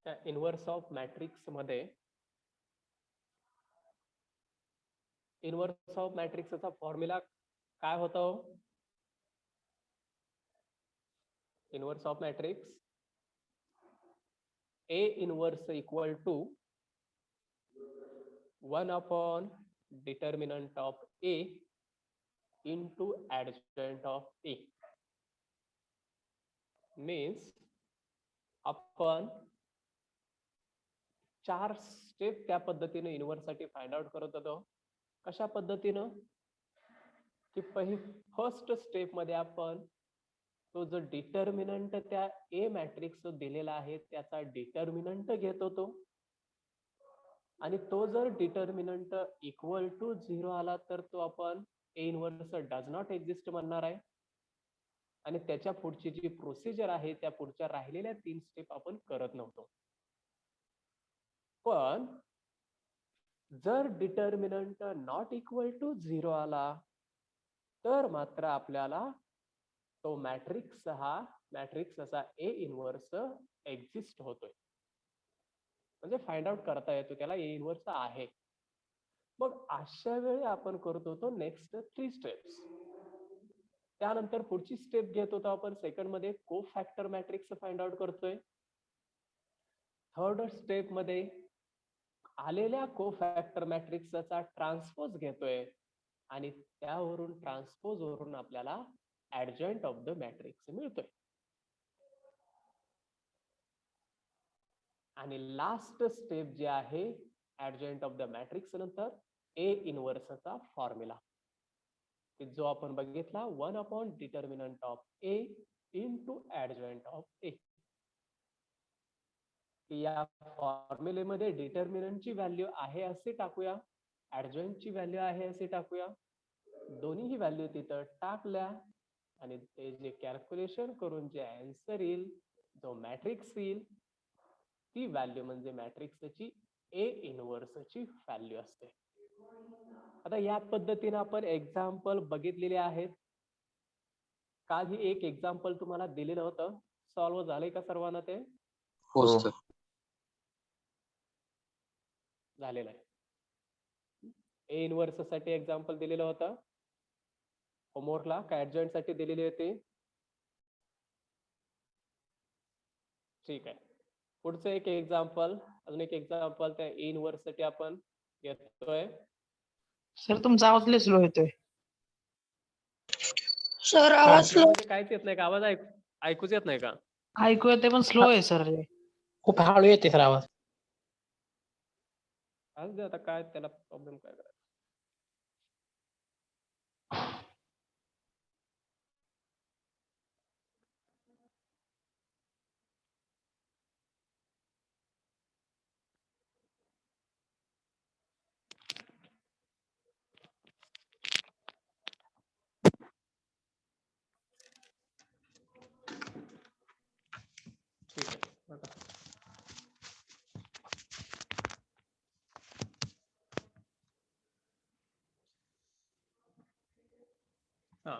त्या inverse of matrix मध्ये inverse of मॅट्रिक्सचा फॉर्म्युला काय होता हो? Inverse of matrix A inverse equal to 1 upon determinant of A into adjoint of A. Means आपण 4 step त्या पद्धतीने इन्व्हर्स साठी फाइंड आउट करत होतो. कशा पद्धतीनं की फर्स्ट स्टेप मध्ये आपण तो जो डिटर्मिनंट त्या ए मॅट्रिक्स दिलेला आहे त्याचा डिटर्मिनंट घेत होतो आणि तो जर डिटर्मिनंट इक्वल टू 0 आला तर तो आपण ए इन्व्हर्स डज नॉट एक्झिस्ट म्हणणार आहे आणि त्याच्या पुढची जी प्रोसिजर आहे त्या पुढच्या राहिलेल्या 3 स्टेप आपण करत नव्हतो. पण जर डिटर्मिनंट नॉट इक्वल टू 0 आला तर मात्र आपल्याला तो मॅट्रिक्स असा ए इन्व्हर्स एक्झिस्ट होतोय म्हणजे फाइंड आउट करता येतो त्याला ए इन्व्हर्स आहे. मग अशा वेळी आपण करत होतो नेक्स्ट 3 स्टेप्स. त्यानंतर पुढची स्टेप घेत होतो आपण सेकंड मध्ये को फॅक्टर मॅट्रिक्स फाइंड आउट करतोय. थर्ड स्टेप मध्ये आलेल्या को फॅक्टर मॅट्रिक्सचा ट्रान्सपोज घेतोय आणि त्यावरून ट्रान्सपोज वरून आपल्याला ऍडजॉइंट ऑफ द मॅट्रिक्स मिळतोय. आणि लास्ट स्टेप जे आहे ऍडजॉइंट ऑफ द मॅट्रिक्स नंतर ए इन्व्हर्सचा फॉर्म्युला जो आपण बघितला 1 upon determinant of A into adjoint of A. या फॉर्म्युलेमध्ये डिटर्मिनंटची व्हॅल्यू आहे असे टाकूया, ऍडजॉइंटची व्हॅल्यू आहे असे टाकूया. दोन्हीही व्हॅल्यू तिथं टाकल्या आणि ते जे कॅल्क्युलेशन करून जे आन्सर येईल जो मॅट्रिक्स येईल ती व्हॅल्यू म्हणजे मॅट्रिक्सची ए इन्व्हर्सची व्हॅल्यू असते. आता या पद्धतीने आपण एक्झाम्पल बघितलेले आहेत. काल ही एक एक्झाम्पल तुम्हाला दिलेलं होतं. सॉल्व्ह झालंय का सर्वांना ते? हो सर. झालेलं आहे. ए इन्व्हर्स साठी एक्झाम्पल दिलेलं होतं होमवर्कला का ऍडजॉइंट साठी दिलेली होती? ठीक आहे. पुढचं एक एक्झाम्पल अजून एक एक्झाम्पल त्या ए इन्व्हर्स साठी आपण घेतोय. सर तुमचा आवाज लय स्लो येतोय. सर आवाज स्लो म्हणजे काहीच येत नाही का? आवाज ऐकूच येत नाही का? ऐकू येते पण स्लो आहे सर. खूप हळू येते सर आवाज. आज आता काय त्याला प्रॉब्लेम काय करायचा? ठीक आहे बघा. हा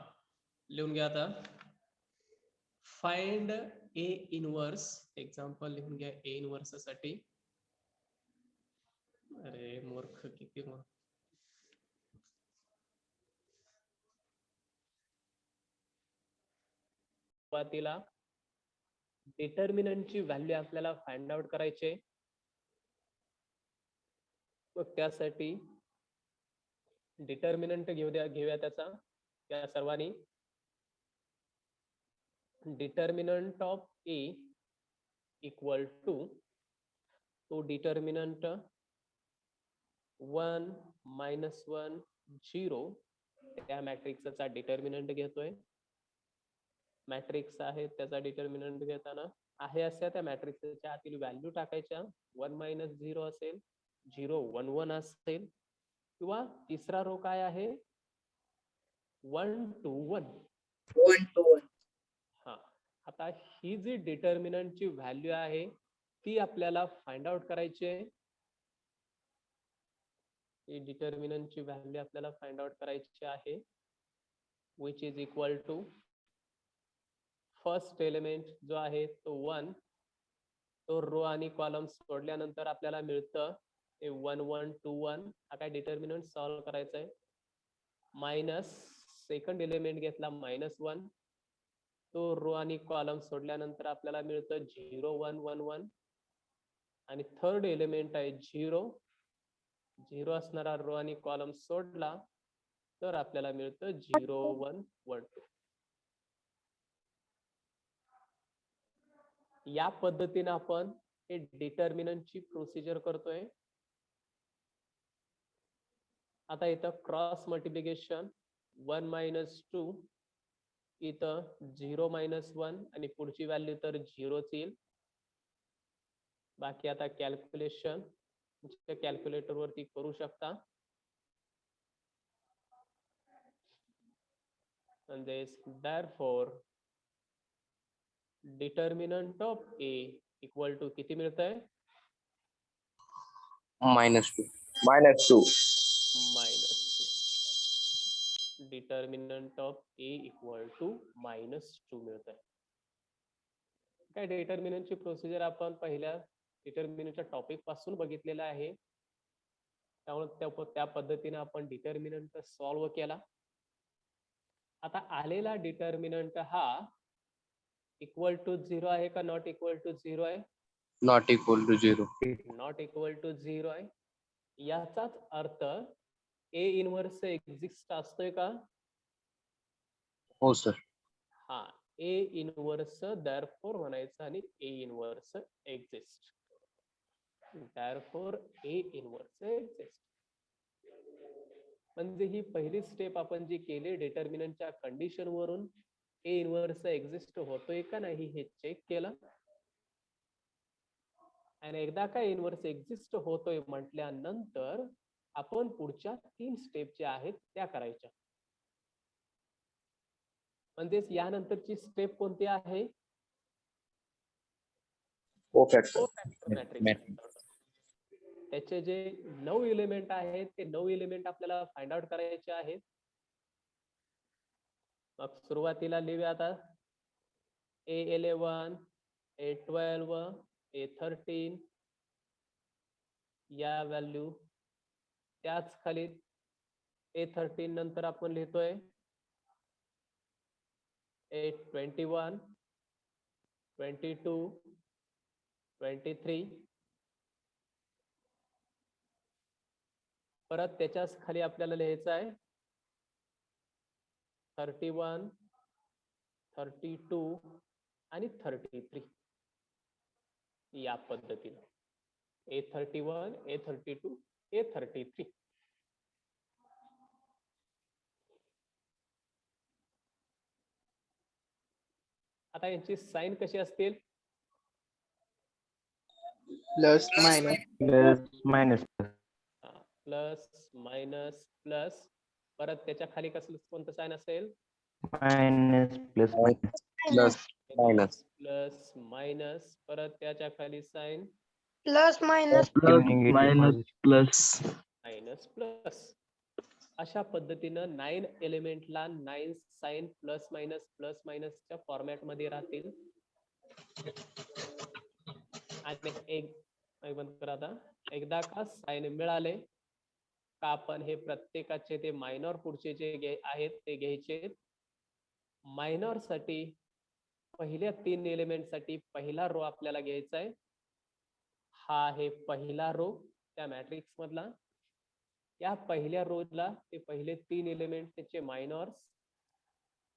लिहून घ्या आता. फाइंड ए इन्व्हर्स एक्झाम्पल लिहून घ्या ए इन्व्हर्स साठी. अरे मूर्ख किती मग. सुरुवातीला डिटर्मिनंटची व्हॅल्यू आपल्याला फाइंड आउट करायची. मग त्यासाठी डिटर्मिनंट घेऊया त्याचा. या सर्वांनी determinant of A equal to तो डिटर्मिनंट 1 -1 0 त्या मॅट्रिक्सचा डिटर्मिनंट घेतोय. मॅट्रिक्स आहे त्याचा डिटर्मिनंट घेताना आहे अशा त्या मॅट्रिक्सच्या आतील व्हॅल्यू टाकायच्या. 1 - 0 असेल, 0 1 1 असेल किंवा तिसरा रो काय आहे 1 2 1. 1 to 1. हा आता ही जी डिटर्मिनंटची व्हॅल्यू आहे ती आपल्याला फाइंड आउट करायची आहे. ही डिटर्मिनंटची व्हॅल्यू आपल्याला फाइंड आउट करायची आहे which is equal to first element जो आहे तो 1 तो रो आणि कॉलम सोडल्यानंतर आपल्याला मिळतं 1 1 2 1. हा काय डिटर्मिनंट सॉल्व्ह करायचा आहे. मायनस सेकंड एलिमेंट घेतला -1. तो रो आणि कॉलम सोडल्यानंतर आपल्याला मिळतं 0 1 1 1. आणि थर्ड एलिमेंट आहे 0 असणारा रो आणि कॉलम सोडला तर आपल्याला मिळतं 0 1 1 2. या पद्धतीने आपण हे डिटर्मिनंटची प्रोसिजर करतोय. आता इथं क्रॉस मल्टिप्लिकेशन 1 - 2, इथं 0 - 1 आणि पुढची व्हॅल्यू तर 0च येईल. बाकी आता कॅल्क्युलेशन कॅल्क्युलेटर वरती करू शकता. म्हणजे therefore determinant of A equal to किती मिळतंय? -2. -2. -2. Determinant of A equal to -2 मिळत आहे. काय डिटर्मिनंटची प्रोसिजर आपण पहिल्या डिटर्मिनंटच्या टॉपिक पासून बघितलेलं आहे. त्यामुळे त्या पद्धतीने आपण डिटर्मिनंट सॉल्व्ह केला. आता आलेला डिटर्मिनंट हा इक्वल टू 0 आहे का नॉट इक्वल टू 0 आहे? Not equal to 0. Not equal to 0 आहे. याचाच अर्थ A इनव्हर्स एक्झिस्ट असतोय का? हो सर. हा, A इनव्हर्स therefore म्हणायचं आणि A inverse exist. therefore A inverse exist. म्हणजे ही पहिली स्टेप आपण जी केली डिटर्मिनंटच्या कंडिशन वरून A इनव्हर्स एक्झिस्ट होतोय का नाही हे चेक केलं. आणि एकदा का इनव्हर्स एक्झिस्ट होतोय म्हटल्यानंतर आपण पुढच्या 3 स्टेप ज्या आहेत त्या करायच्या. म्हणजेच यानंतरची स्टेप कोणती आहे? कोफॅक्टर मॅट्रिक्स. त्याचे जे 9 एलिमेंट आहेत ते 9 एलिमेंट आपल्याला फाइंड आउट करायचे आहेत. मग सुरुवातीला लिहूया आता A11, A12, A13 या व्हॅल्यू. त्याच खाली A13 नंतर आपण लिहितोय A21, 22, 23. परत त्याच्याच खाली आपल्याला लिहायचं आहे 31, 32 आणि 33. या पद्धतीने A31, A32, A33. आता यांची साइन कशी असतील? Plus minus plus minus plus. परत त्याच्या खाली कसं कोणतं साइन असेल? Plus plus minus. परत त्याच्या खाली sign plus minus minus plus. अशा पद्धतीनं 9 एलिमेंटला 9 साइन प्लस मायनसच्या फॉर्मॅट मध्ये राहतील. आणि बंद करा. आता एकदा का साइन मिळाले का आपण हे प्रत्येकाचे ते मायनॉर पुढचे जे आहेत ते घ्यायचे. मायनॉर साठी पहिल्या 3 एलिमेंट साठी पहिला रो आपल्याला घ्यायचा आहे. हा आहे पहिला रो त्या मॅट्रिक्स मधला. या पहिल्या रोला ते पहिले 3 एलिमेंट त्याचे मायनॉर्स.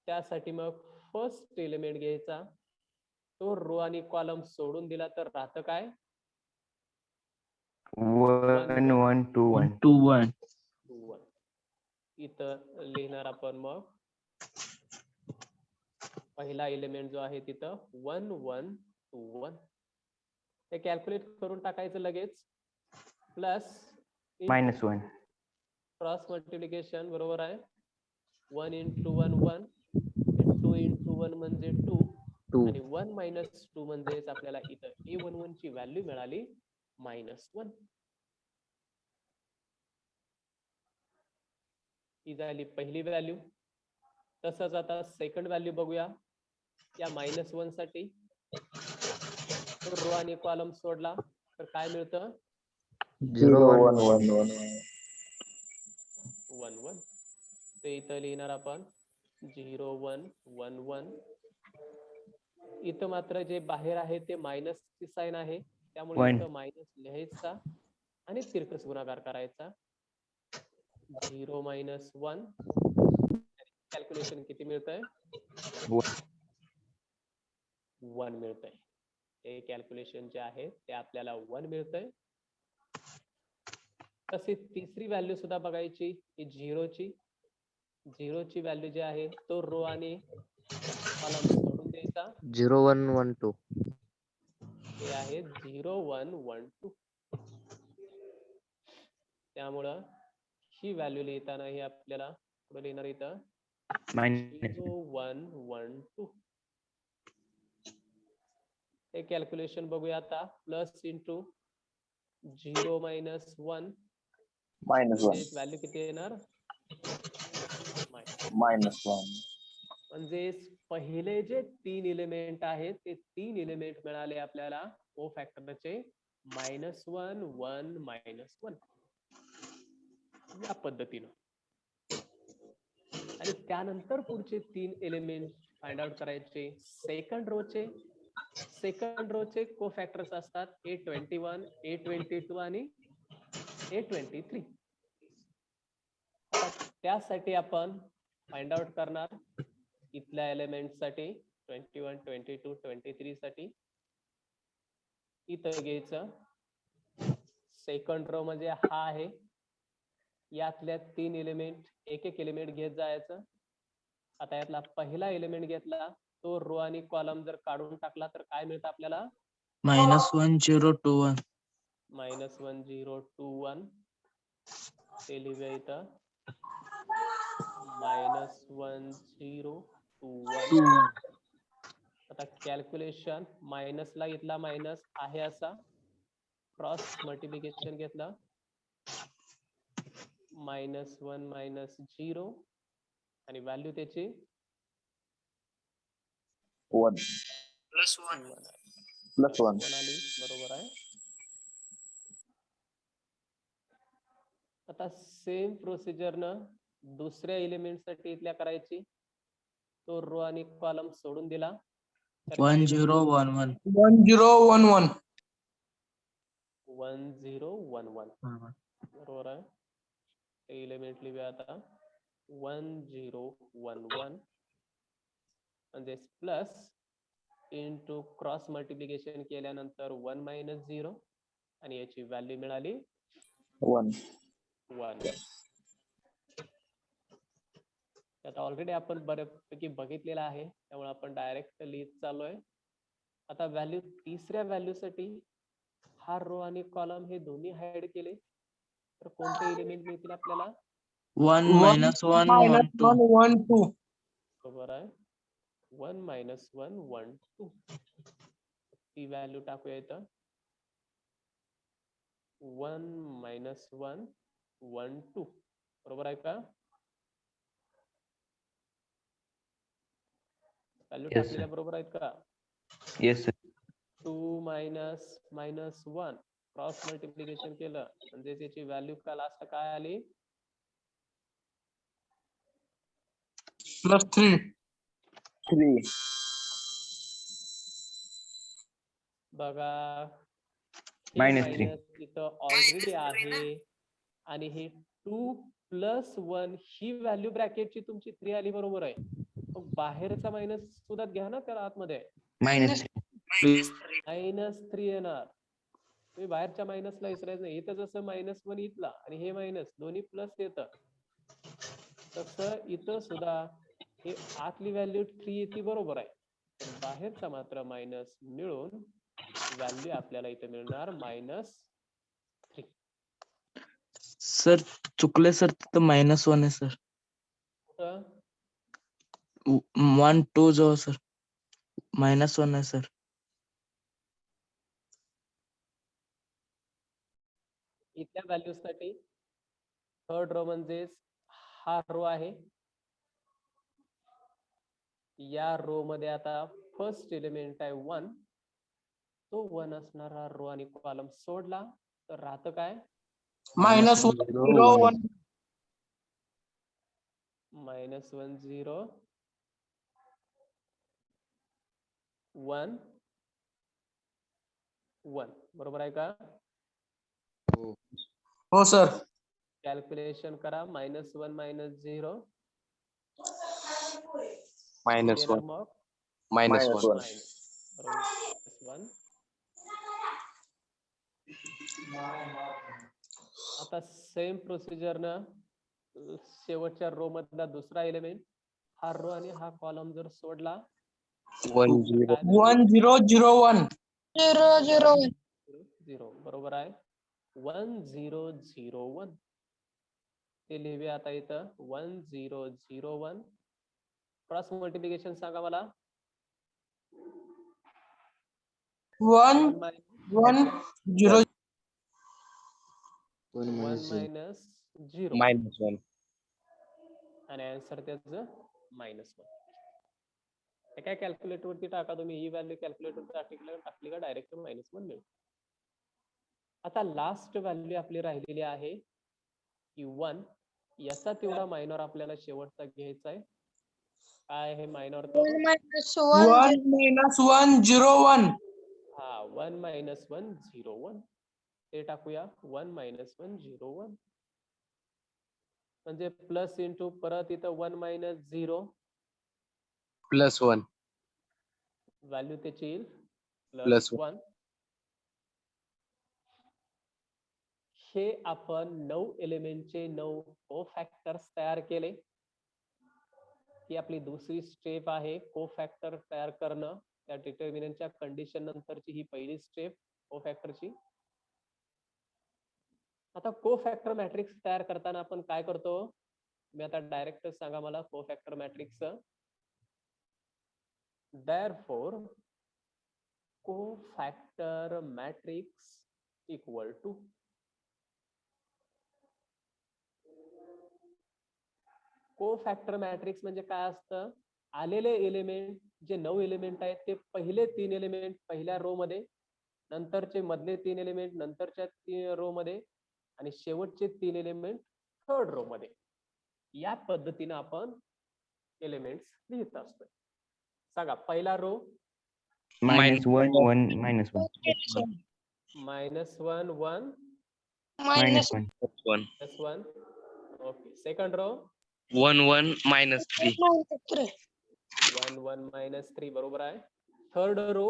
त्यासाठी मग फर्स्ट एलिमेंट घ्यायचा. तो रो आणि कॉलम सोडून दिला तर राहतं काय? 1 1 2 1 2 1. इथं लिहिणार आपण मग पहिला एलिमेंट जो आहे तिथं 1 1 2 1. ते कॅल्क्युलेट करून टाकायचं लगेच. प्लस -1. क्रॉस मल्टिप्लिकेशन बरोबर आहे. 1 × 1 1, 2 × 1 म्हणजे 2 आणि 1 - 2 म्हणजेच आपल्याला इथं A11 ची व्हॅल्यू मिळाली -1. ही झाली पहिली व्हॅल्यू. तसंच आता सेकंड व्हॅल्यू बघूया. या -1 साठी रो आणि कॉलम सोडला तर काय मिळतं? 0 1 1 1 1. ते इथं लिहिणार आपण 0 1 1 1. इथं मात्र जे बाहेर आहे ते मायनसची साइन आहे, त्यामुळे One. इथं मायनस लिहायचा आणि तिरकस गुणाकार करायचा. 0 मायनस 1. कॅल्क्युलेशन किती मिळतंय? 1 मिळतंय. हे कॅल्क्युलेशन जे आहे ते आपल्याला 1 मिळतंय. तसेच तिसरी व्हॅल्यू सुद्धा बघायची की झिरोची व्हॅल्यू जी आहे तो रो आणि कॉलम सोडून द्यायचा. 0 1 1 2. ते आहे 0 1 1 2. त्यामुळं ही व्हॅल्यू लिहिताना ही आपल्याला पुढे लिहिणार इथं minus 0 1 1 2. हे कॅल्क्युलेशन बघूया आता. Plus into 0 minus 1 minus 1 value किती येणार? minus 1 म्हणजे पहिले जे 3 एलिमेंट आहेत ते 3 एलिमेंट मिळाले आपल्याला ओ फॅक्टरचे -1 1 -1 या पद्धतीनं. आणि त्यानंतर पुढचे 3 एलिमेंट फाइंड आउट करायचे. सेकंड रोचे को फॅक्टर्स असतात A21 A22 आणि A23. आता त्यासाठी आपण फाइंड आउट करणार इथल्या एलिमेंट साठी 21 22 23 साठी. इथं घ्यायचं सेकंड रो म्हणजे हा आहे, यातल्या 3 एलिमेंट एक एलिमेंट घेत जायचं. आता यातला पहिला एलिमेंट घेतला तो रो आणि कॉलम जर काढून टाकला तर काय मिळतं आपल्याला? -1 0 2 1. -1 0 2 1. ते लिहूया इथं -1 0 2 1. आता कॅल्क्युलेशन मायनसला इथला मायनस आहे असा क्रॉस मल्टिप्लिकेशन घेतला. -1 -0 आणि व्हॅल्यू त्याची 1 plus 1 आली. बरोबर आहे. आता सेम प्रोसिजरनं दुसऱ्या एलिमेंट साठी इथल्या करायची. तो रो आणि कॉलम सोडून दिला. 1 0 1 1. 1 0 1 1. 1 0 1 1. बरोबर आहे. ते एलिमेंट लिहूया आता 1 0 1 1 म्हणजे प्लस इंटू क्रॉस मल्टिप्लिकेशन केल्यानंतर 1 -0 आणि याची व्हॅल्यू मिळाली 1 1. आता ऑलरेडी आपण बऱ्यापैकी बघितलेला आहे, त्यामुळे आपण डायरेक्ट लिहित चाललोय. आता व्हॅल्यू तिसऱ्या व्हॅल्यू साठी हा रो आणि कॉलम हे दोन्ही हाईड केले तर कोणते एलिमेंट मिळतील आपल्याला? 1 -1 1 2. 1 2. बरोबर आहे. 1 -1 1 2. ती व्हॅल्यू टाकूया इथं 1 -1 1 2. बरोबर आहे का? व्हॅल्यू Yes, टाकलेल्या sir. बरोबर आहेत का? yes sir 2 -1 क्रॉस मल्टिप्लिकेशन केलं म्हणजे त्याची व्हॅल्यू का लास्ट काय आली? +3. 3 बघा -3 इथं ऑलरेडी आहे आणि ही 2 + 1 ही व्हॅल्यू ब्रॅकेटची तुमची 3 आली. बरोबर आहे. मग बाहेरचा मायनस सुद्धा घ्या ना त्याला आतमध्ये. -3 येणार. तुम्ही बाहेरच्या मायनसला विसरायचं नाही. इथं जसं -1 इथला आणि हे मायनस दोन्ही प्लस येतं तसं इथं सुद्धा हे आतली व्हॅल्यू 3 येते. बरोबर आहे. पण बाहेरचा मात्र मायनस मिळून व्हॅल्यू आपल्याला इथे मिळणार -3. सर चुकले सर, तिथं -1 आहे सर. 1 2 जो सर -1 आहे सर. इथल्या व्हॅल्यू साठी थर्ड रो म्हणजे हा रो आहे. या रो मध्ये आता फर्स्ट एलिमेंट आहे 1 तो 1 असणारा रो आणि कॉलम सोडला तर राहतं काय? Minus one, zero, one. -1 0 1 1 बरोबर आहे का? हो sir. कॅल्क्युलेशन करा. -1 -0 Minus येणार one, मग minus Minus one. one. -1. आता सेम प्रोसिजर न शेवटच्या रो मधला दुसरा एलिमेंट हा रो आणि हा कॉलम जर सोडला 1 तर 0. काय भेटेल? 1 0 0 1. 0 0 0 बरोबर आहे. 1 0 0 1 ते लिहूया आता इथं 1 0 0 1. क्रॉस मल्टिप्लिकेशन सांगा मला. 1 1 0. 1 मायनस 0 Minus one. आणि आन्सर त्याचं -1. हे काय कॅल्क्युलेटर वरती टाका तुम्ही. ही व्हॅल्यू कॅल्क्युलेटर टाकली का डायरेक्ट -1 मिळेल. आता लास्ट व्हॅल्यू आपली राहिलेली आहे की 1. याचा तेवढा मायनॉर आपल्याला शेवटचा घ्यायचा आहे. काय आहे मायनॉर तो? 1 minus 1 1 minus 1 0 1. हा 1 -1 0 1 ते टाकूया. 1 -1 0 1 म्हणजे प्लस इंटू परत इथं 1 - 0 Plus 1. व्हॅल्यू त्याची येईल Plus +1. हे आपण 9 एलिमेंटचे 9 कोफॅक्टर्स तयार केले. ही आपली दुसरी स्टेप आहे कोफॅक्टर तयार करणं. त्या डिटर्मिनंटच्या कंडिशन नंतरची ही पहिली स्टेप कोफॅक्टरची. आता कोफॅक्टर मॅट्रिक्स तयार करताना आपण काय करतो? मी आता डायरेक्ट सांगा मला cofactor matrix. Therefore cofactor matrix equal to cofactor matrix म्हणजे काय असतं? आलेले एलिमेंट जे 9 एलिमेंट आहेत ते पहिले 3 एलिमेंट पहिल्या रो मध्ये, नंतरचे मधले 3 एलिमेंट नंतरच्या 3 रो मध्ये आणि शेवटचे 3 एलिमेंट थर्ड रो मध्ये. या पद्धतीने आपण एलिमेंट्स लिहित असतो. सांगा पहिला row -1 1 -1. -1 1 minus -1. 1. -1. Okay. Second row 1 1 minus 3. 3 1 1 -3 बरोबर आहे. Third row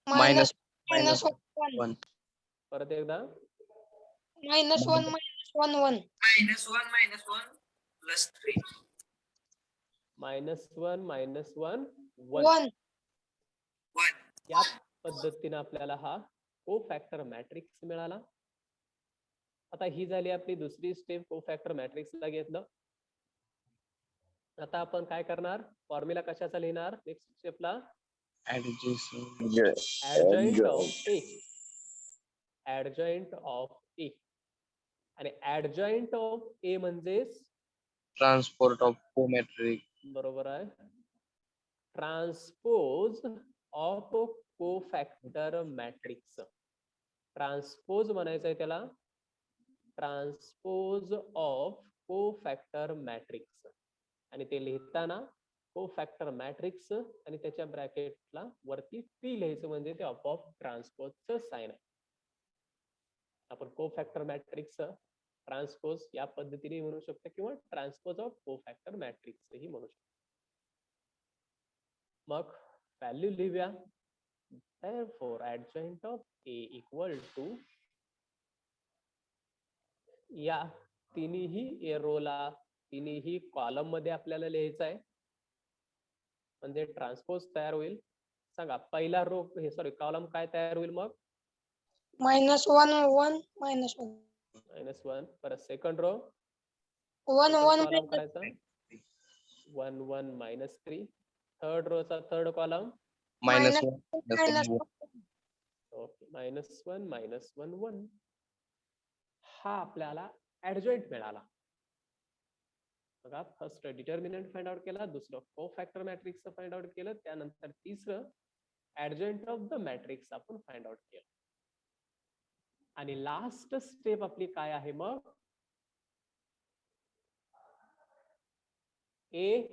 minus Minus 1 1. परत एकदा minus 1 minus 1 1 -1 -1 1 या पद्धतीने आपल्याला हा कोफॅक्टर मॅट्रिक्स मिळाला. आता ही झाली आपली दुसरी स्टेप कोफॅक्टर मॅट्रिक्सला घेतलं. आता आपण काय करणार? फॉर्म्युला कशाचा लिहिणार? नेक्स्ट स्टेपला Adjacent. Adjoint of A. Adjoint of A आणि ऍडजॉइंट ऑफ ए म्हणजेच Transport of comatric. बरोबर आहे ट्रान्सपोज ऑफ कोफॅक्टर मॅट्रिक्स. ट्रान्सपोज म्हणायचं आहे त्याला. ट्रान्सपोज ऑफ कोफॅक्टर मॅट्रिक्स आणि ते लिहिताना कोफॅक्टर मॅट्रिक्स आणि त्याच्या ब्रॅकेटला वरती टी लिहायचं म्हणजे ते आपोआप ट्रान्सपोजचं साइन आहे. आपण कोफॅक्टर मॅट्रिक्स ट्रान्सपोज या पद्धतीने म्हणू शकतो किंवा ट्रान्सपोज ऑफ कोफॅक्टर मॅट्रिक्स ही म्हणू शकतो. मग व्हॅल्यू लिहूया. Therefore adjoint of A equal to या तिन्ही रोला तिन्ही कॉलम मध्ये आपल्याला लिहायचं आहे म्हणजे ट्रान्सपोज तयार होईल. सांगा पहिला रो हे सॉरी कॉलम काय तयार होईल मग? minus 1 1 minus 1 -1. परत सेकंड रो 1 1 कॉलम करायचा 1 1 -3. Third Rochak third column Minus minus 1 minus minus 1. Okay -1 -1 1. हा आपल्याला ऍडजॉइंट मिळाला. बघा फर्स्ट डिटर्मिनंट फाइंड आउट केला, दुसरं कोफॅक्टर मॅट्रिक्स फाइंड आउट केलं, त्यानंतर तिसरं ऍडजॉइंट ऑफ द मॅट्रिक्स आपण फाइंड आउट केलं. आणि लास्ट स्टेप आपली काय आहे मग? ए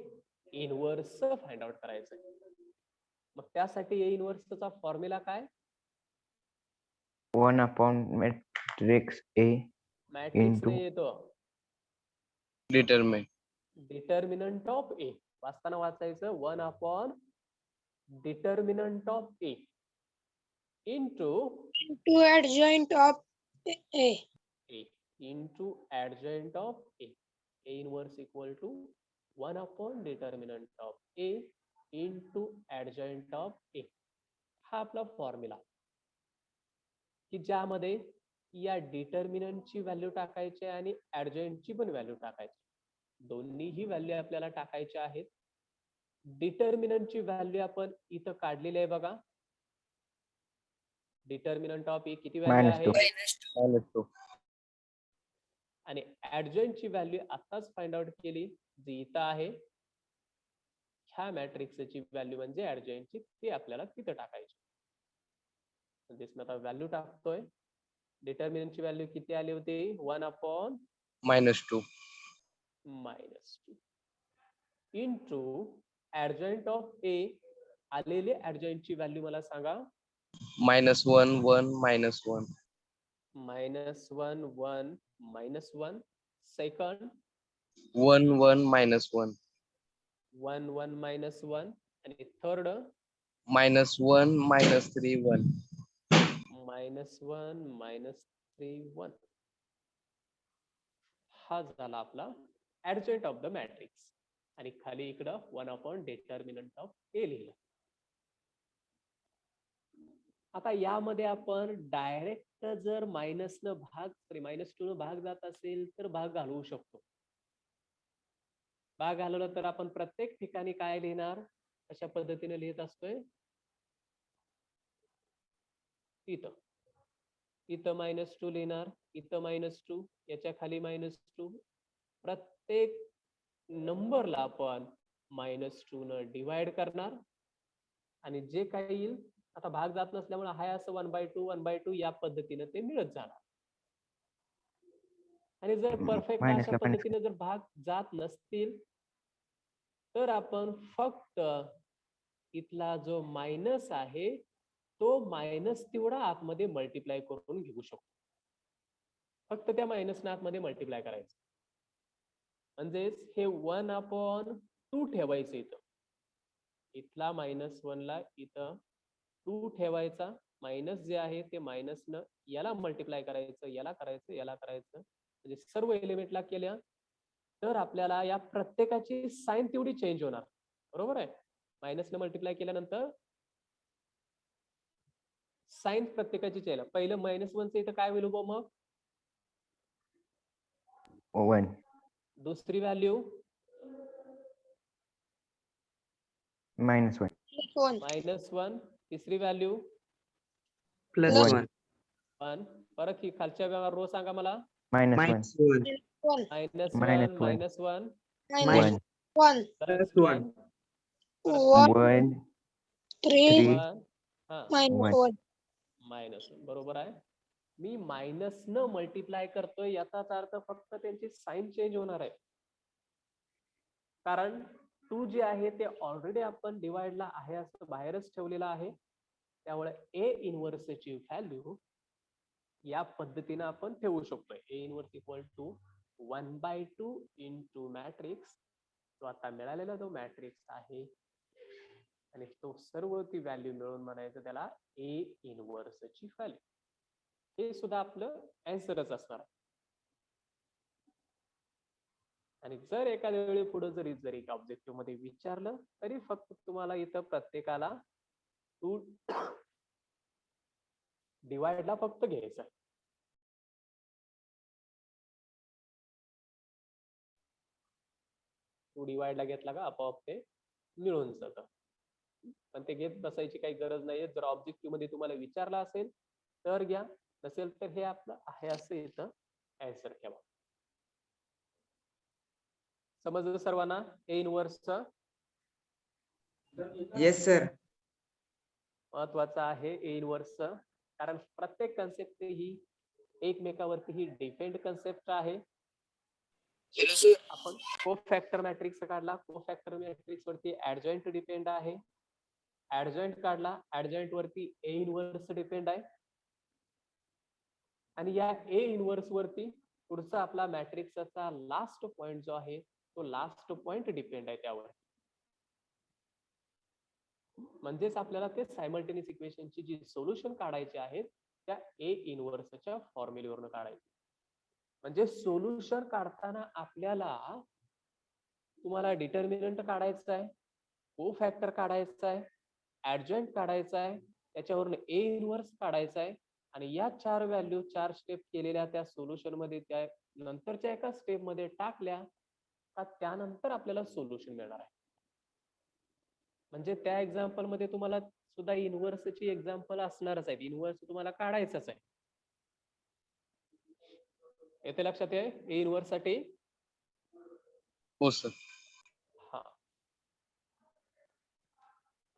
इनव्हर्स फाइंड आउट करायचं. मग त्यासाठी ए इनव्हर्सचा फॉर्म्युला काय? 1 upon matrix A matrix into ने येतो Determine. डिटर्मिनंट ऑफ ए. वाचताना वाचायचं 1 upon determinant of A into To adjoint of A. A into adjoint of A. A inverse equal to 1 upon determinant of A into adjoint of A. हा आपला formula की ज्यामध्ये या डिटर्मिनंटची value टाकायची आणि ऍडजॉइंटची पण व्हॅल्यू टाकायची. दोन्हीही व्हॅल्यू आपल्याला टाकायच्या आहेत. डिटर्मिनंटची व्हॅल्यू आपण इथं काढलेली आहे बघा. डिटर्मिनंट ऑफ ए किती व्हॅल्यू -2. आहे? -2. आणि ऍडजॉइंटची व्हॅल्यू आताच फाइंड आउट केली जी इथं आहे. ह्या मॅट्रिक्सची व्हॅल्यू म्हणजे ऍडजॉइंटची, ती आपल्याला तिथं टाकायची. म्हणजे मी आता व्हॅल्यू टाकतोय. डिटर्मिनंटची व्हॅल्यू किती आली होती? 1 अपॉन -2. -2 इंटू ऍडजॉइंट ऑफ ए. आलेले ऍडजॉइंटची व्हॅल्यू मला सांगा. -1 1 -1. -1 1 -1 सेकंड 1 1 -1. 1 1 -1 आणि थर्ड -1 -3 1. -1 -3 1. हा झाला आपला ऍडजॉइंट ऑफ द मॅट्रिक्स. आणि खाली इकडं 1 अपॉन डिटर्मिनंट ऑफ ए लिहिलं. आता यामध्ये आपण डायरेक्ट जर -2 न भाग जात असेल तर भाग घालवू शकतो. भाग घालवला तर आपण प्रत्येक ठिकाणी काय लिहिणार? अशा पद्धतीने लिहित असतोय. इथं -2 लिहिणार, इथं -2, याच्या खाली -2. प्रत्येक नंबरला आपण -2 न डिवाइड करणार आणि जे काही येईल, आता भाग जात नसल्यामुळे हाय असं 1/2 1/2 या पद्धतीने ते मिळत जाणार. आणि जर परफेक्ट minus अशा ला minus पद्धतीने जर भाग जात नसतील तर आपण फक्त इथला जो मायनस आहे तो मायनस तेवढा आतमध्ये मल्टिप्लाय करून घेऊ शकतो. फक्त त्या मायनसने आतमध्ये मल्टिप्लाय करायचं. म्हणजेच हे 1 अपॉन 2 ठेवायचं इथं. इथला -1 ला इथं 2 ठेवायचा. मायनस जे आहे ते मायनसनं याला मल्टिप्लाय करायचं, याला करायचं, याला करायचं. म्हणजे सर्व एलिमेंटला केल्या तर आपल्याला या प्रत्येकाची साइन तेवढी चेंज होणार. बरोबर आहे? मायनसनं मल्टिप्लाय केल्यानंतर साइन प्रत्येकाची चेंज. पहिलं -1 चं इथं काय होईल मग? 1. दुसरी व्हॅल्यू -1. 1. -1. तिसरी व्हॅल्यू +1. 1. परत ही खालच्या रो सांगा मला. -1. -1. -1 -1. -1. 1. +1 1. 1 3. 3 हा -1. -1 बरोबर आहे. मी मायनस न मल्टिप्लाय करतोय याचाच अर्थ फक्त त्यांची साइन चेंज होणार आहे. कारण 2 जे आहे ते ऑलरेडी आपण डिवाइडला आहे असं बाहेरच ठेवलेलं आहे. त्यामुळे ए इनव्हर्सची व्हॅल्यू या पद्धतीने आपण ठेवू शकतोय. A inverse equal to 1/2 into matrix. जो आता मिळालेला जो मॅट्रिक्स आहे आणि तो सर्व ती व्हॅल्यू मिळून म्हणायचं त्याला ए इनव्हर्सची व्हॅल्यू. हे सुद्धा आपलं आन्सरच असणार. आणि जर एखाद्या वेळी पुढे जरी ऑब्जेक्टिव्ह मध्ये विचारलं तरी फक्त तुम्हाला इथं प्रत्येकाला 2 डिवाइडला फक्त घ्यायचं. 2 डिवाइडला घेतला का आपोआप ते मिळून जातं. पण ते घेत बसायची काही गरज नाहीये. जर ऑब्जेक्टिव्ह मध्ये तुम्हाला विचारला असेल तर घ्या, नसेल तर हे आपलं आहे असं इथं आन्सर ठेवा. समजलं सर्वांना ए इनव्हर्सचं? Yes sir. महत्वाचं आहे ए इनव्हर्स, कारण प्रत्येक कन्सेप्ट ही एकमेकावरती ही डिपेंड कन्सेप्ट आहे. आपण को फॅक्टर मॅट्रिक्स काढला, को फॅक्टर मॅट्रिक्स वरती ऍडजॉइंट डिपेंड आहे. ऍडजॉइंट काढला, ऍडजॉइंट वरती ए इनव्हर्स डिपेंड आहे. आणि या ए इनव्हर्स वरती पुढचा आपला मॅट्रिक्सचा लास्ट पॉइंट जो आहे तो लास्ट पॉइंट डिपेंड आहे त्यावर. म्हणजेच आपल्याला ते सायमल्टेनियस इक्वेशनची जी सोल्युशन काढायची आहेत त्या ए इनव्हर्सच्या फॉर्म्युलेवरून काढायची. म्हणजे सोल्युशन काढताना आपल्याला तुम्हाला डिटर्मिनंट काढायचं आहे, को फॅक्टर काढायचा आहे, ऍडजॉइंट काढायचा आहे, त्याच्यावरून ए इनव्हर्स काढायचा आहे. आणि या 4 व्हॅल्यू 4 स्टेप केलेल्या त्या सोल्युशन मध्ये त्या नंतरच्या एका स्टेप मध्ये टाकल्या का त्यानंतर आपल्याला सोल्युशन मिळणार आहे. म्हणजे त्या एक्झाम्पल मध्ये तुम्हाला सुद्धा इनव्हर्सची एक्झाम्पल असणारच आहे, इनव्हर्स तुम्हाला काढायचंच आहे. येते लक्षात आहे ए इनव्हर्स साठी? हो सर. हा,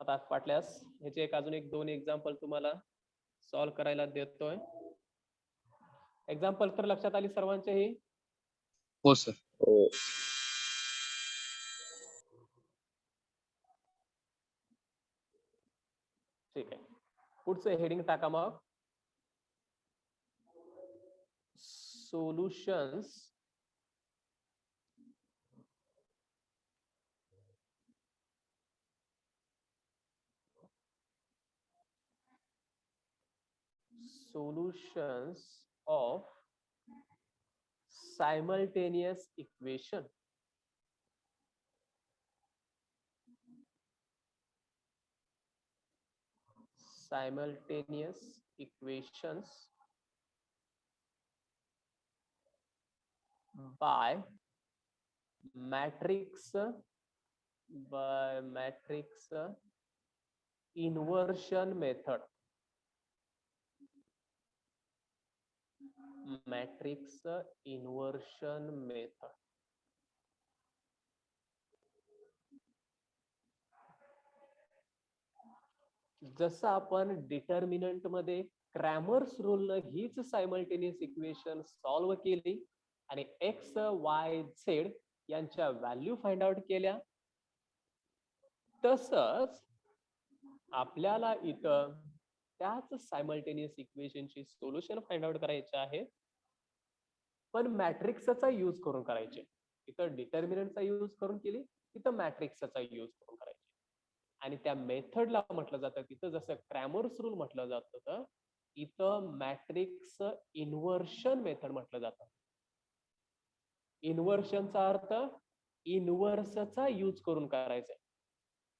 आता वाटल्यास ह्याचे अजून एक 2 एक्झाम्पल तुम्हाला सॉल्व्ह करायला देतोय. एक्झाम्पल तर लक्षात आली सर्वांचे ही? हो सर. ठीक आहे, पुढचं हेडिंग टाका मग. Solutions of simultaneous equation. Simultaneous equations by matrix inversion method. Matrix inversion method. जसं आपण डिटर्मिनंट मध्ये क्रॅमर्स रूल न हीच सायमल्टेनियस इक्वेशन सॉल्व्ह केली आणि एक्स वाय झेड यांच्या व्हॅल्यू फाइंड आउट केल्या, तसंच आपल्याला इथं त्याच सायमल्टेनियस इक्वेशनची सोल्युशन फाइंड आउट करायचे आहे, पण मॅट्रिक्सचा यूज करून करायचे. इथं डिटर्मिनंटचा यूज करून केली, इथं मॅट्रिक्सचा यूज करून करायचे. आणि त्या मेथडला म्हटलं जातं तिथं जसं क्रॅमर्स रूल म्हटलं जातं तर इथं मॅट्रिक्स इन्व्हर्शन मेथड म्हटलं जातं. इन्व्हर्शनचा अर्थ इन्व्हर्सचा यूज करून करायचंय.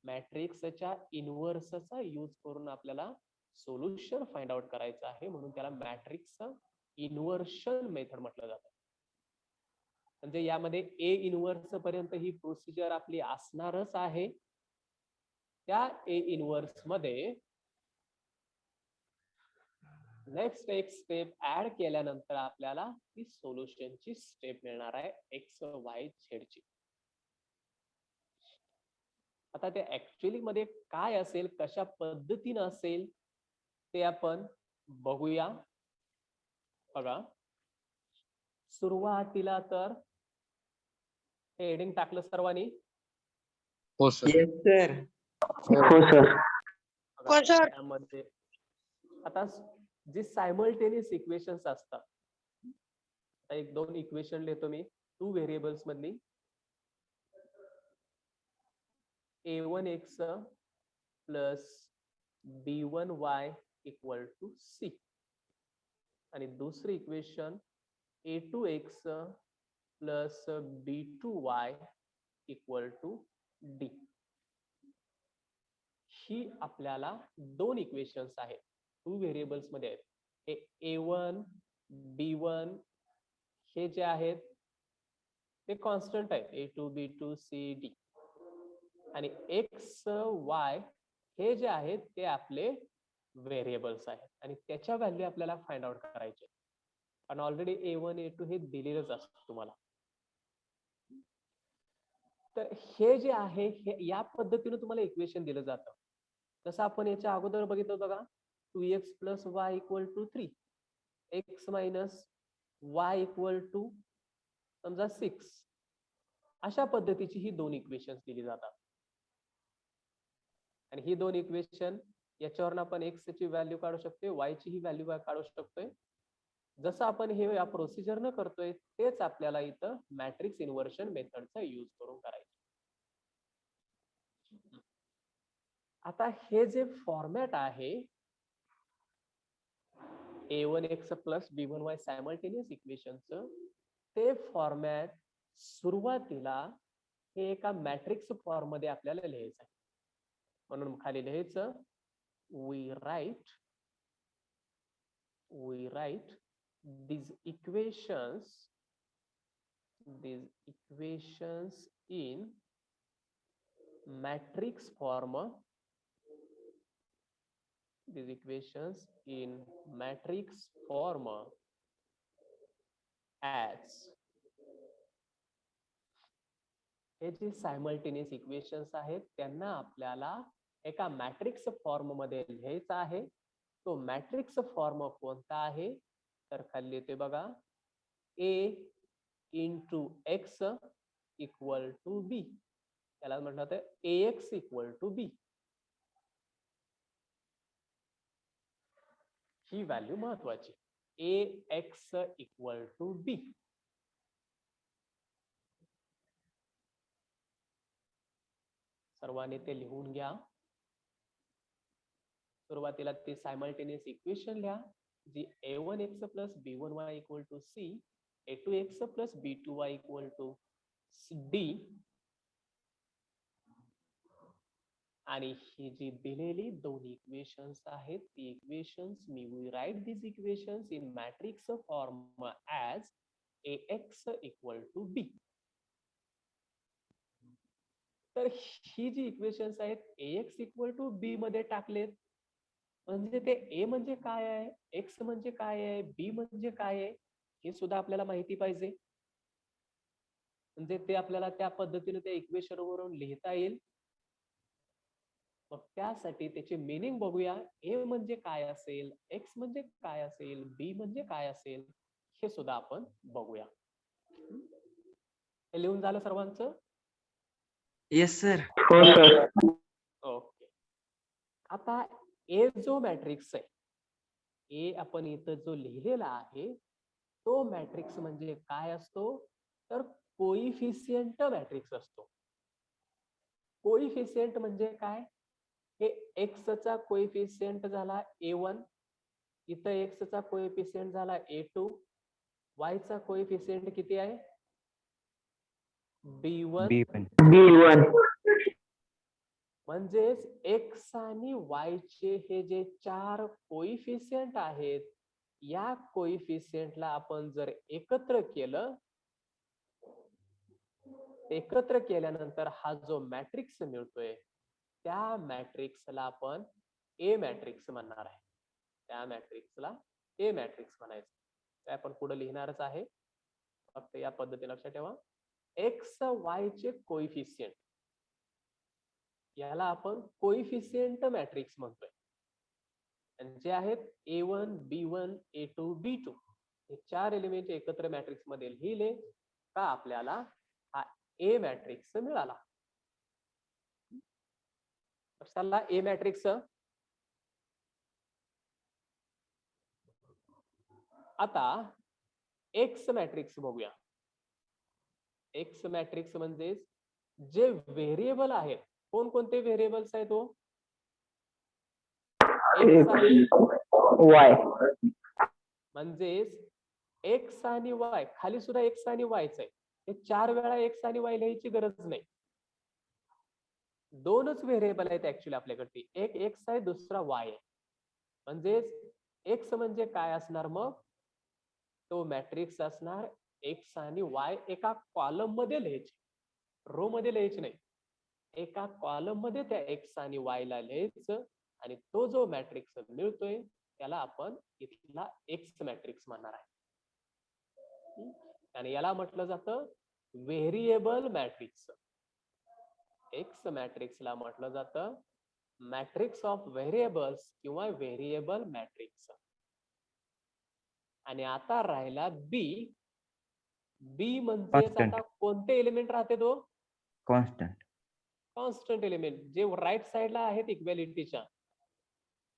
मॅट्रिक्सच्या इन्व्हर्सचा यूज करून आपल्याला सोल्युशन फाइंड आउट करायचं आहे, म्हणून त्याला मॅट्रिक्स इन्व्हर्शन मेथड म्हटलं जातं. म्हणजे यामध्ये ए इन्व्हर्स पर्यंत ही प्रोसिजर आपली असणारच आहे. त्या ए इनव्हर्स मध्ये नेक्स्ट एक स्टेप ऍड केल्यानंतर आपल्याला ती सोल्युशनची स्टेप मिळणार आहे एक्स वाय झेड ची. आता ते ऍक्च्युअली मध्ये काय असेल, कशा पद्धतीने असेल ते आपण बघूया. बघा, सुरुवातीला तर हे हेडिंग टाकलं सर्वांनी? हो सर. Yes, sir. हो सर. त्यामध्ये आता जे सायमल्टेनियस इक्वेशन्स असतात, एक 2 इक्वेशन लिहितो मी 2 व्हेरिएबल्स मधली. a1x plus b1y equal to c आणि दुसरी equation a2x plus b2y equal to d. ही आपल्याला 2 इक्वेशन्स आहेत, 2 व्हेरिएबल्स मध्ये आहेत. हे a1 b1 हे जे आहेत ते कॉन्स्टंट आहेत, a2 b2 c d. आणि x y हे जे आहेत ते आपले व्हेरिएबल्स आहेत आणि त्याच्या व्हॅल्यू आपल्याला फाइंड आउट करायचे. पण ऑलरेडी a1 a2 हे दिलेलंच असतं तुम्हाला. तर हे जे आहे हे या पद्धतीने तुम्हाला इक्वेशन दिलं जातं. जसं आपण याच्या अगोदर बघितलं बघा 2x plus y equal to 3, x minus y equal to समजा 6. अशा पद्धतीची ही दोन इक्वेशन दिली जातात. आणि ही दोन इक्वेशन याच्यावरून आपण एक्स ची व्हॅल्यू काढू शकतोय, वाय ची ही व्हॅल्यू काढू शकतोय. जसं आपण हे या प्रोसिजरनं करतोय तेच आपल्याला इथं मॅट्रिक्स इन्व्हर्शन मेथडचा यूज करून करायचं. आता हे जे फॉर्मॅट आहे a1x प्लस b1y सायमल्टेनियस इक्वेशनचं, ते फॉर्मॅट सुरुवातीला हे एका मॅट्रिक्स फॉर्म मध्ये आपल्याला लिहायचं आहे. म्हणून खाली लिहायचं we write these equations in matrix form. These equations in matrix form as हे जे सायमल्टेनियस इक्वेशन्स आहेत त्यांना आपल्याला एका मॅट्रिक्स फॉर्म मध्ये लिहायचा आहे. तो मॅट्रिक्स फॉर्म कोणता आहे तर खाली येते बघा a into x equal to b. त्याला म्हटलं तर ax इक्वल टू b. ही व्हॅल्यू महत्वाची, ax इक्वल टू b. सर्वांनी ते लिहून घ्या. सुरुवातीला ते सायमल्टेनियस इक्वेशन लिहा जी a1x plus b1y equal to c, a2x plus b2y equal to d. आणि ही जी दिलेली दोन इक्वेशन्स आहेत ती equations we write these equations in matrix form as ax equal to b. तर ही जी इक्वेशन्स आहेत ax इक्वल टू b मध्ये टाकलेत म्हणजे ते a म्हणजे काय आहे, x म्हणजे काय आहे, b म्हणजे काय आहे हे सुद्धा आपल्याला माहिती पाहिजे. म्हणजे ते आपल्याला त्या पद्धतीने त्या इक्वेशन वरून लिहिता येईल. मग त्यासाठी त्याचे मीनिंग बघूया. a म्हणजे काय असेल, x म्हणजे काय असेल, b म्हणजे काय असेल हे सुद्धा आपण बघूया. हे लिहून झालं सर्वांचं? Yes sir. ओके. आता ए जो मॅट्रिक्स आहे, ए आपण इथं जो लिहिलेला आहे तो मॅट्रिक्स म्हणजे काय असतो तर कोइफिशियंट मॅट्रिक्स असतो. कोइफिशियंट म्हणजे काय, हे एक्स चा कोइफिशियंट झाला a1, इथं एक्स चा कोइफिशियंट झाला a2, वाय चा कोइफिशियंट किती आहे b1. म्हणजेच एक्स आणि वाय चे हे जे चार कोइफिशियंट आहेत या कोइफिशियंटला आपण जर एकत्र केल्यानंतर हा जो मॅट्रिक्स मिळतोय त्या मॅट्रिक्सला आपण ए मॅट्रिक्स म्हणणार आहे. त्या मॅट्रिक्सला ए मॅट्रिक्स म्हणायचं. ते आपण पुढे लिहिणारच आहे, फक्त या पद्धतीने लक्षात ठेवा. एक्स वाय चे कोइफिशियंट याला आपण कोइफिशियंट मॅट्रिक्स म्हणतोय. आणि जे आहेत a1 b1 a2 b2 हे चार एलिमेंट एकत्र मॅट्रिक्स मध्ये लिहिले का आपल्याला हा ए मॅट्रिक्स मिळाला. चला ए मॅट्रिक्स. आता एक्स मॅट्रिक्स बघूया. एक्स मॅट्रिक्स म्हणजे जे व्हेरिएबल आहेत, कोणकोणते व्हेरिएबल्स आहेत तो वाय. म्हणजेच एक्स आणि वाय, खाली सुद्धा एक्स आणि वायच आहे. हे चार वेळा एक्स आणि वाय लिहायची गरज नाही. दोनच व्हेरिएबल आहेत ऍक्च्युली आपल्याकडे, एक एक्स आहे दुसरा वाय आहे. म्हणजेच एक्स म्हणजे काय असणार मग, तो मॅट्रिक्स असणार एक्स आणि वाय एका कॉलम मध्ये लिहायचे, रो मध्ये लिहायचे नाही. एका कॉलम मध्ये त्या एक्स आणि वाय ला लिहायचं आणि तो जो मॅट्रिक्स मिळतोय त्याला आपण इथला एक्स मॅट्रिक्स म्हणणार आहे. आणि याला म्हटलं जातं व्हेरिएबल मॅट्रिक्स. एक्स मॅट्रिक्सला म्हटलं जातं मॅट्रिक्स ऑफ व्हेरिएबल्स किंवा व्हेरिएबल मॅट्रिक्स. आणि आता राहिला बी. बी म्हणजे Constant. आता कोणते एलिमेंट राहते तो? कॉन्स्टंट. कॉन्स्टंट एलिमेंट जे राईट साइडला आहेत इक्वॅलिटीच्या,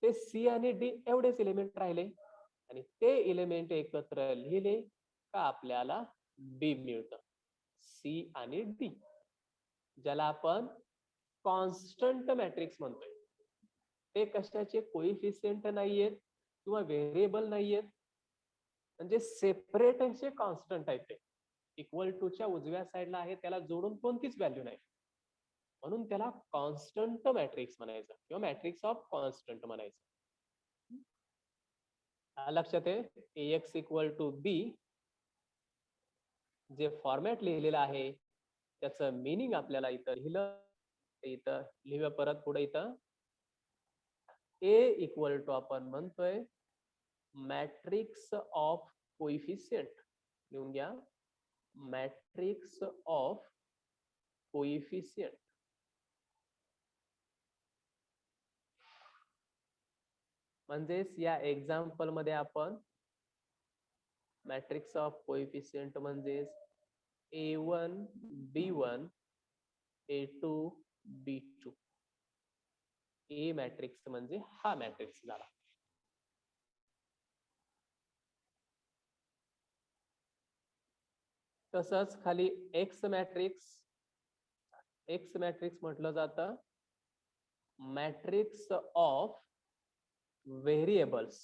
ते सी आणि डी एवढेच एलिमेंट राहिले. आणि ते एलिमेंट एकत्र लिहिले का आपल्याला बी मिळतं. सी आणि डी, ज्याला आपण कॉन्स्टंट मॅट्रिक्स म्हणतोय. ते कशाचे कोइफिशियंट नाहीयेत किंवा व्हेरिएबल नाहीयेत, म्हणजे सेपरेट असे कॉन्स्टंट आहेत. ते इक्वल टू च्या उजव्या साईडला आहे, त्याला जोडून कोणतीच व्हॅल्यू नाही, म्हणून त्याला कॉन्स्टंट मॅट्रिक्स म्हणायचं किंवा मॅट्रिक्स ऑफ कॉन्स्टंट म्हणायचं. लक्षात आहे. AX equal to B J format लिहिलेलं आहे त्याचं मिनिंग आपल्याला इथं लिहिलं. इथं लिहूया परत पुढे. इथं A इक्वल टू आपण म्हणतोय मॅट्रिक्स ऑफ कोइफिशियंट. लिहून घ्या, मॅट्रिक्स ऑफ कोइफिशियंट. म्हणजेच या एक्झाम्पल मध्ये आपण मॅट्रिक्स ऑफ कोइफिशियंट म्हणजेच A1 B1 A2 B2 A matrix म्हणजे हा मॅट्रिक्स झाला. तसंच खाली एक्स मॅट्रिक्स. एक्स मॅट्रिक्स म्हटलं जातं मॅट्रिक्स ऑफ व्हेरिएबल्स.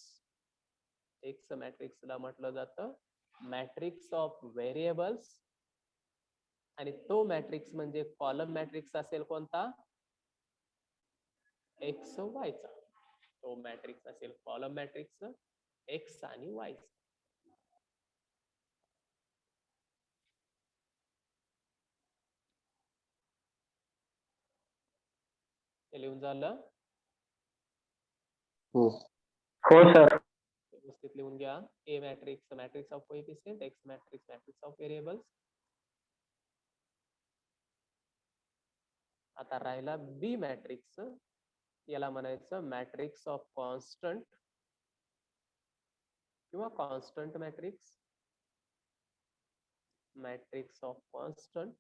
एक्स मॅट्रिक्सला म्हटलं जातं मॅट्रिक्स ऑफ व्हेरिएबल्स. आणि तो मॅट्रिक्स म्हणजे कॉलम मॅट्रिक्स असेल कोणता? एक्स वायचा. तो मॅट्रिक्स असेल कॉलम मॅट्रिक्स एक्स आणि वाय. लिहून झालं? हो. हो सर. व्यवस्थित लिहून घ्या. A matrix matrix of coefficient, x matrix matrix of variables. आता राहिला बी मॅट्रिक्स. याला म्हणायचं मॅट्रिक्स ऑफ कॉन्स्टंट किंवा constant matrix. Matrix of constant.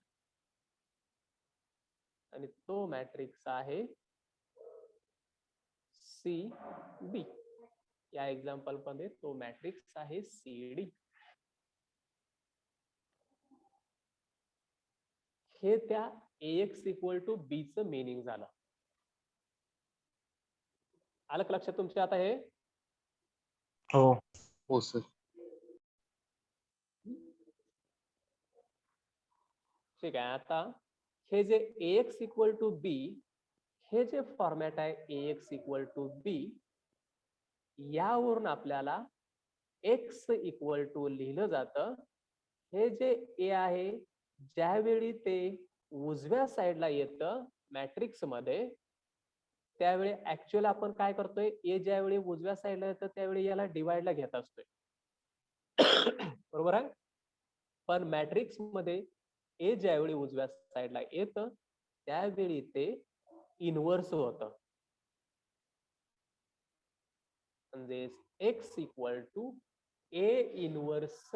आणि तो मॅट्रिक्स आहे सी बी. या एक्झाम्पल मध्ये तो मॅट्रिक्स आहे सी डी. हे त्या AX इक्वल टू बी च मिनिंग झालं. आलं का लक्षात तुमच्या आता हे? हो. हो सर. ठीक आहे. आता हे जे AX इक्वल टू बी, हे जे फॉर्मॅट आहे AX इक्वल टू बी, यावरून आपल्याला एक्स इक्वल टू लिहिलं जातं. हे जे ए आहे, ज्यावेळी ते उजव्या साईडला येतं मॅट्रिक्स मध्ये, त्यावेळी ऍक्च्युअल आपण काय करतोय, ए ज्यावेळी उजव्या साईडला येतं त्यावेळी याला डिवाइडला घेत असतोय. बरोबर आहे. पण मॅट्रिक्स मध्ये ए ज्यावेळी उजव्या साईडला येतं त्यावेळी ते इनव्हर्स होतं. म्हणजे X equal to A inverse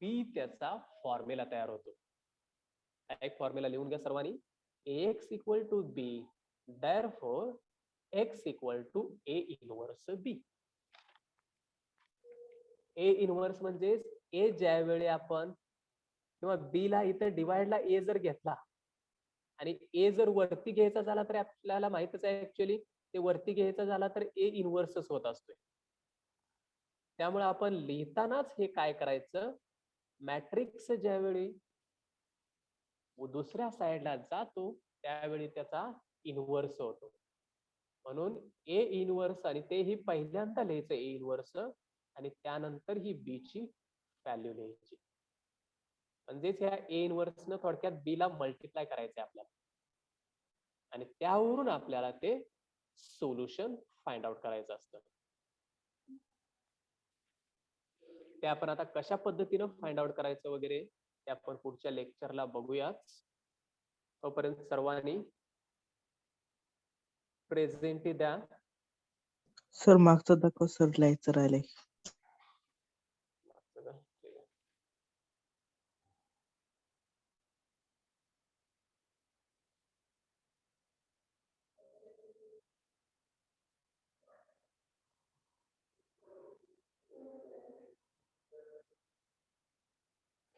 B त्याचा फॉर्म्युला तयार होतो. एक फॉर्म्युला लिहून घ्या सर्वांनी. X equal to B, therefore X equal to A inverse B. A inverse म्हणजे ए ज्यावेळी आपण किंवा बी ला इथं डिवाइडला ए जर घेतला आणि ए जर वरती घ्यायचा झाला तर आपल्याला माहितच आहे ऍक्च्युअली ते वरती घ्यायचा झाला तर ए इनव्हर्सच होत असतोय. त्यामुळे आपण लिहितानाच हे काय करायचं, मॅट्रिक्स ज्यावेळी दुसऱ्या साईडला जातो त्यावेळी त्याचा इनव्हर्स होतो. म्हणून ए इनव्हर्स, आणि तेही पहिल्यांदा लिहायचं ए इनव्हर्स आणि त्यानंतर ही बी ची व्हॅल्यू लिहायची. म्हणजेच ह्या ए इनव्हर्स न थोडक्यात बी ला मल्टिप्लाय करायचंय आपल्याला आणि त्यावरून आपल्याला ते सोल्युशन फाइंड आउट करायचं असतं. ते आपण आता कशा पद्धतीनं फाइंड आउट करायचं वगैरे ते आपण पुढच्या लेक्चरला बघूयाच. तोपर्यंत सर्वांनी प्रेझेंटी द्या. सर मागचं दाखव सर लिहायचं राहिलंय.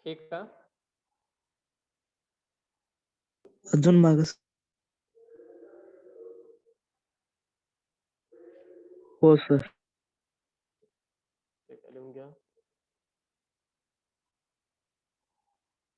हे का? अजून माग हो सर.